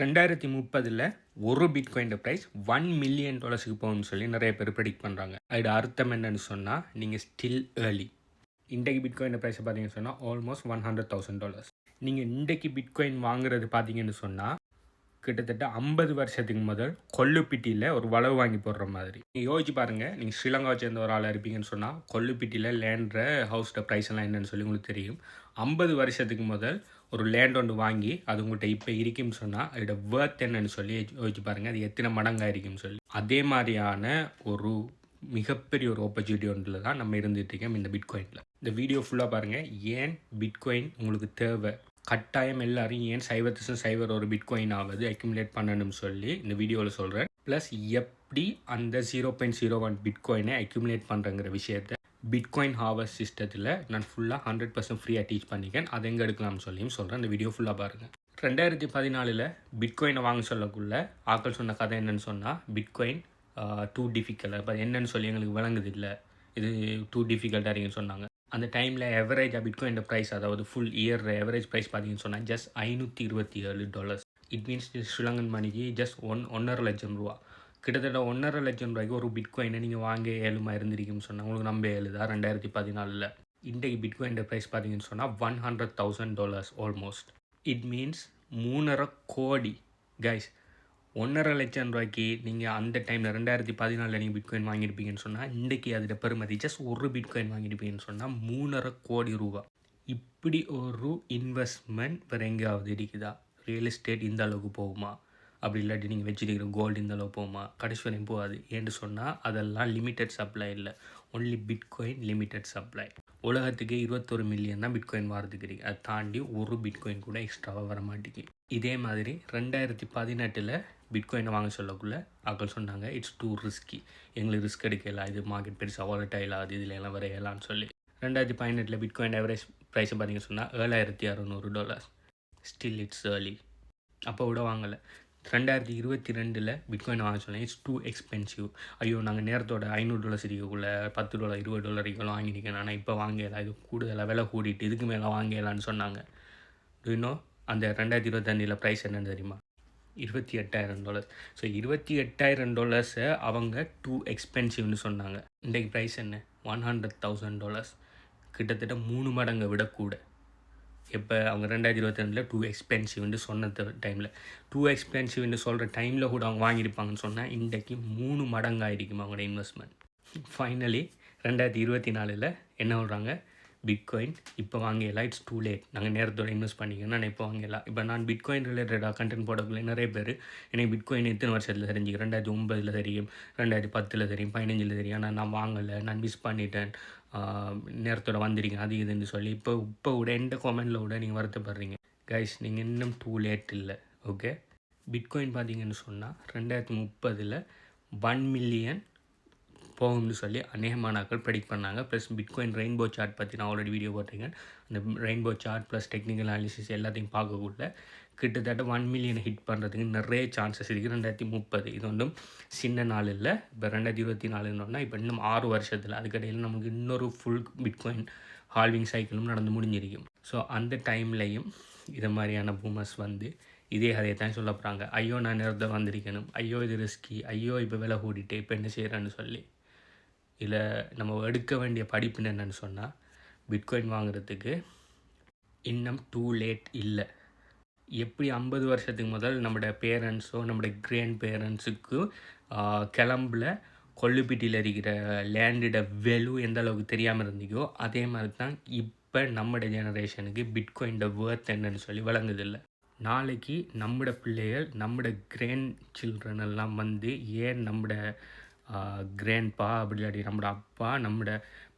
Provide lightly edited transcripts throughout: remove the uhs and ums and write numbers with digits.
2030 ஒரு bitcoin price $1 million போகும்னு சொல்லி நிறைய பேர் ப்ரெடிக்ட் பண்ணுறாங்க. அதோட அர்த்தம் என்னன்னு சொன்னால், நீங்கள் ஸ்டில் ஏர்லி. இன்றைக்கு பிட்காயின் ப்ரைஸை பார்த்தீங்கன்னு சொன்னால் ஆல்மோஸ்ட் $100,000. நீங்கள் இன்றைக்கு பிட்காயின் வாங்குறது பார்த்தீங்கன்னு சொன்னால் கிட்டத்தட்ட 50 வருஷத்துக்கு முதல் கொல்லுப்பிட்டியில் ஒரு வளவு வாங்கி போடுற மாதிரி. நீங்கள் யோசிச்சு பாருங்கள், நீங்கள் ஸ்ரீலங்காவை சேர்ந்த ஒரு ஆளாக இருப்பீங்கன்னு சொன்னால் கொல்லுப்பிட்டியில் லேண்ட்ற ஹவுஸோட ப்ரைஸ் எல்லாம் என்னன்னு சொல்லி உங்களுக்கு தெரியும். 50 வருஷத்துக்கு முதல் ஒரு லேண்ட் ஒன்று வாங்கி அது உங்கள்கிட்ட இப்போ இருக்குன்னு சொன்னால் அதோட வேர்த் என்னன்னு சொல்லி யோசிச்சு பாருங்கள், அது எத்தனை மடங்காக இருக்குன்னு சொல்லி. அதே மாதிரியான ஒரு மிகப்பெரிய ஒரு ஆப்பர்ச்சுனிட்டி ஒன்றில் தான் நம்ம இருந்துகிட்டு இருக்கோம் இந்த பிட்காயினில். இந்த வீடியோ ஃபுல்லாக பாருங்கள், ஏன் பிட்காயின் உங்களுக்கு தேவை, கட்டாயம் எல்லாரும் ஏன் 0.0 ஒரு பிட்காயின் ஆகுது அக்யூமுலேட் பண்ணணும்னு சொல்லி இந்த வீடியோவில் சொல்கிறேன். ப்ளஸ் எப்படி அந்த 0.01 பிட்காயினை அக்யூமுலேட் பண்ணுறங்கிற விஷயத்தை பிட்காயின் ஹார்வெஸ்ட் சிஸ்டத்தில் நான் ஃபுல்லாக 100% ஃப்ரீயாக டீச் பண்ணிக்கேன். அதை எங்கே எடுக்கலாம்னு சொல்லியும் சொல்கிறேன். இந்த வீடியோ ஃபுல்லாக பாருங்கள். 2014 பிட்காயினை வாங்க சொல்லக்குள்ள ஆக்கள் சொன்ன கதை என்னன்னு சொன்னால், பிட்காயின் டூ டிஃபிகல்ட், அப்போ என்னன்னு சொல்லி எங்களுக்கு விளங்குது இல்லை, இது டூ டிஃபிகல்ட்டாக இருக்குன்னு சொன்னாங்க. அந்த டைமில் எவரேஜாக பிட்காயின் ப்ரைஸ், அதாவது ஃபுல் இயர் எவரேஜ் ப்ரைஸ் பார்த்தீங்கன்னு சொன்னால் ஜஸ்ட் $527. இட் மீன்ஸ் ஸ்ரீலங்கன் மணிக்கு ஜஸ்ட் $1.5 லட்சம். கிட்டத்தட்ட $1.5 லட்சம் ஒரு பிட்காயினை நீங்கள் வாங்க ஏழுமா இருந்திருக்குன்னு சொன்னால் உங்களுக்கு நம்ப ஏழுதா? 2014 இன்றைக்கு பிட்காயின் ப்ரைஸ் பார்த்தீங்கன்னு சொன்னால் $100,000 ஆல்மோஸ்ட். இட் மீன்ஸ் 3.5 கோடி கைஸ். $1.5 லட்சம் நீங்கள் அந்த டைமில் 2014 நீங்கள் பிட்காயின் வாங்கியிருப்பீங்கன்னு சொன்னால் இன்றைக்கி அதோட பெருமதி ஜஸ்ட் ஒரு பிட்காயின் வாங்கியிருப்பீங்கன்னு சொன்னால் $3.5 கோடி. இப்படி ஒரு இன்வெஸ்ட்மெண்ட் வேறு எங்கேயாவது இருக்குதா? ரியல் எஸ்டேட் இந்த அளவுக்கு போகுமா? அப்படி இல்லாட்டி நீங்கள் வச்சுருக்கிற கோல்டு இந்த அளவு போகுமா? கடைசி வரையும் போகாது. ஏன்னு சொன்னால் அதெல்லாம் லிமிட்டட் சப்ளை இல்லை, ஒன்லி பிட்காயின் லிமிட்டட் சப்ளை. உலகத்துக்கு 21 மில்லியன் தான் பிட்காயின் வாரத்துக்கு இருக்குது. அதை தாண்டி ஒரு பிட்காயின் கூட எக்ஸ்ட்ராவாக வர மாட்டேங்குது. இதே மாதிரி 2018 பிட்காயினை வாங்க சொல்லக்குள்ள ஆக்கள் சொன்னாங்க இட்ஸ் டூ ரிஸ்கி, எங்களுக்கு ரிஸ்க் எடுக்கலாம், இது மார்க்கெட் பெருசாக வாலட்டைல் ஆகுது, இதில் எல்லாம் வரையலான்னு சொல்லி. 2018 பிட்காயின் ஆவரேஜ் ப்ரைஸை பார்த்தீங்கன்னு சொன்னால் $7,600. Still it's early. அப்போ விட வாங்கலை. 2022 பிட்காயின் வாங்க சொன்னேன் இட்ஸ் டூ எக்ஸ்பென்சிவ். ஐயோ, நாங்கள் நேரத்தோட $500 இருக்கக்குள்ளே $10 $20 இருக்கலாம் வாங்கியிருக்கேன், ஆனால் இப்போ வாங்கலாம், இது கூடுதலாக விலை கூட்டிகிட்டு இதுக்கு மேலே வாங்கலான்னு சொன்னாங்க. இன்னும் அந்த 2025 ப்ரைஸ் என்னன்னு தெரியுமா? $28,000. ஸோ $28,000 அவங்க டூ எக்ஸ்பென்சிவ்னு சொன்னாங்க. இன்றைக்கு ப்ரைஸ் என்ன? $100,000. கிட்டத்தட்ட 3 மடங்கை விட கூட. இப்போ அவங்க 2022 டூ எக்ஸ்பென்சிவ்னு சொன்ன டைமில், டூ எக்ஸ்பென்சிவ்னு சொல்கிற டைமில் கூட அவங்க வாங்கியிருப்பாங்கன்னு சொன்னால் இன்றைக்கி 3 மடங்காயிருக்கும் அவங்களோட இன்வெஸ்ட்மெண்ட். ஃபைனலி 2024 என்ன சொல்கிறாங்க? பிட்காயின் இப்போ வாங்கலாம், இட்ஸ் டூ லேட், நாங்கள் நேரத்தோடு இன்வெஸ்ட் பண்ணிக்கணும், நான் இப்போ வாங்கலாம். இப்போ நான் பிட்காயின் ரிலேட்டடாக கண்டென்ட் போடக்குள்ளே நிறைய பேர் எனக்கு பிட்காயின் எத்தனை வருஷத்தில் தெரிஞ்சு 2009 தெரியும், 2010 தெரியும், 2015 தெரியும், ஆனால் நான் வாங்கலை, நான் மிஸ் பண்ணிட்டேன், நேரத்தோட வந்திருக்கேன், அது இதுன்னு சொல்லி இப்போ விட எந்த காமெண்டில் விட நீங்கள் வருத்தப்படுறீங்க. கைஸ், நீங்கள் இன்னும் டூ லேட் இல்லை. ஓகே, பிட்காயின் பார்த்தீங்கன்னு சொன்னால் 2030 1 மில்லியன் போகும்னு சொல்லி அநேகமானாக்கள் ப்ரெடிக்ட் பண்ணாங்க. ப்ளஸ் பிட்காயின் ரெயின்போ சார்ட் பற்றி நான் ஆல்ரெடி வீடியோ போட்டிருக்கேன். அந்த rainbow chart plus technical analysis எல்லாத்தையும் பார்க்கக்குள்ள கிட்டத்தட்ட 1 மில்லியனை ஹிட் பண்ணுறதுக்கு நிறைய சான்சஸ் இருக்குது 2030. இது ஒன்றும் சின்ன நாள் இல்லை. இப்போ 2024 இப்போ இன்னும் 6 வருஷத்தில் அதுக்கடையில் நமக்கு இன்னொரு ஃபுல் பிட்காயின் ஹால்விங் சைக்கிளும் நடந்து முடிஞ்சிருக்கும். ஸோ அந்த டைம்லையும் இதை மாதிரியான பூமர்ஸ் வந்து இதே கதையை தான் சொல்ல போகிறாங்க. ஐயோ, நான் நேரத்தை வந்திருக்கணும், ஐயோ இது ரிஸ்கி, ஐயோ இப்போ விலை கூட்டிகிட்டு இப்போ என்ன செய்கிறேன்னு சொல்லி. இல்லை, நம்ம எடுக்க வேண்டிய படிப்பு என்னென்னு சொன்னால், பிட்காயின் வாங்குறதுக்கு இன்னும் டூ லேட் இல்லை. எப்படி 50 வருஷத்துக்கு முதல் நம்மளோட பேரண்ட்ஸோ நம்மளோட கிராண்ட் பேரண்ட்ஸுக்கு கிளம்புல கொல்லுப்பிட்டியில் இருக்கிற லேண்டோட வெலு எந்த அளவுக்கு தெரியாமல் இருந்தீங்கோ, அதே மாதிரி தான் இப்போ நம்மளோட ஜெனரேஷனுக்கு பிட்காயினோட வேர்த் என்னன்னு சொல்லி விளங்குதில்லை. நாளைக்கு நம்மளோட பிள்ளைகள் நம்மளோட கிராண்ட் சில்ட்ரன் எல்லாம் வந்து ஏன் நம்மளோட கிராண்ட்பா அப்படி இல்லாட்டி நம்மளோட அப்பா நம்மளோட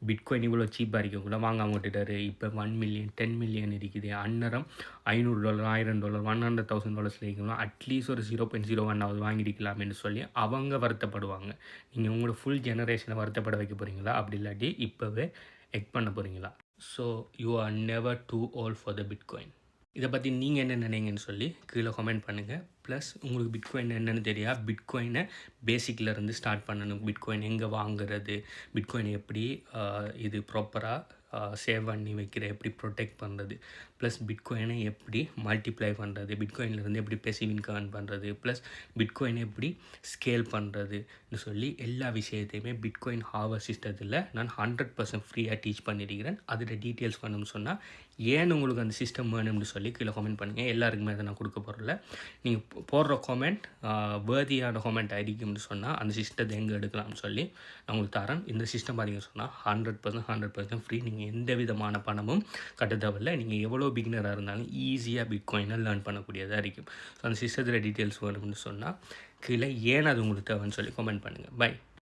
பிட்காயின் இவ்வளோ சீப்பாக இருக்கக்குள்ள வாங்காம விட்டுட்டாரு, இப்போ 1 மில்லியன் 10 மில்லியன் இருக்குது, அந்நரம் $500 $1,000 $100,000 இருக்கணும், அட்லீஸ்ட் ஒரு 0.01 வாங்கியிருக்கலாம்னு சொல்லி அவங்க வருத்தப்படுவாங்க. நீங்கள் உங்களோட ஃபுல் ஜெனரேஷனை வருத்தப்பட வைக்க போகிறீங்களா? அப்படி இல்லாட்டி இப்போவே எக் பண்ண போகிறீங்களா? So you are never too old for the bitcoin. இதை பற்றி நீங்கள் என்ன நினைங்கன்னு சொல்லி கீழே கமெண்ட் பண்ணுங்கள். ப்ளஸ் உங்களுக்கு பிட்காயின் என்னென்னு தெரியா, பிட்காயினை பேசிக்கிலேருந்து ஸ்டார்ட் பண்ணணும். பிட்காயின் எங்கே வாங்குறது, பிட்காயின் எப்படி இது ப்ராப்பராக சேவ் பண்ணி வைக்கிற, எப்படி ப்ரொடெக்ட் பண்ணுறது, ப்ளஸ் பிட்காயினை எப்படி மல்டிப்ளை பண்ணுறது, பிட்காயின்லேருந்து எப்படி பேசிவ் இன்கம் earn பண்ணுறது, ப்ளஸ் பிட்காயினை எப்படி ஸ்கேல் பண்ணுறதுன்னு சொல்லி எல்லா விஷயத்தையுமே பிட்காயின் ஹார்வெஸ்ட் சிஸ்டத்தில் நான் 100% ஃப்ரீயாக டீச் பண்ணியிருக்கிறேன். அதில் டீட்டெயில்ஸ் வேணும்னு சொன்னால் ஏன் உங்களுக்கு அந்த சிஸ்டம் வேணும்னு சொல்லி கீழே கமெண்ட் பண்ணுங்கள். எல்லாருக்குமே அதை நான் கொடுக்க போகிறல. நீங்கள் போடுற கமெண்ட் வேர்தியான கமெண்ட் ஆகிருக்கும்னு சொன்னால் அந்த சிஸ்டத்தை எங்கே எடுக்கலாம்னு சொல்லி நான் உங்களுக்கு தரேன். இந்த சிஸ்டம் பார்த்தீங்கன்னு சொன்னால் 100% ஃப்ரீ. நீங்கள் எந்த விதமான பணமும் கட்ட தேவையில்லை. நீங்கள் எவ்வளோ பிகினராக இருந்தாலும் ஈஸியாக பிட்காயினை லேர்ன் பண்ணக்கூடியதாக இருக்கும். ஸோ அந்த சிஸ்டத்தில் டீட்டெயில்ஸ் வேணும்னு சொன்னால் கீழே ஏன் அது உங்களுக்கு தேவைன்னு சொல்லி கமெண்ட் பண்ணுங்கள். பை.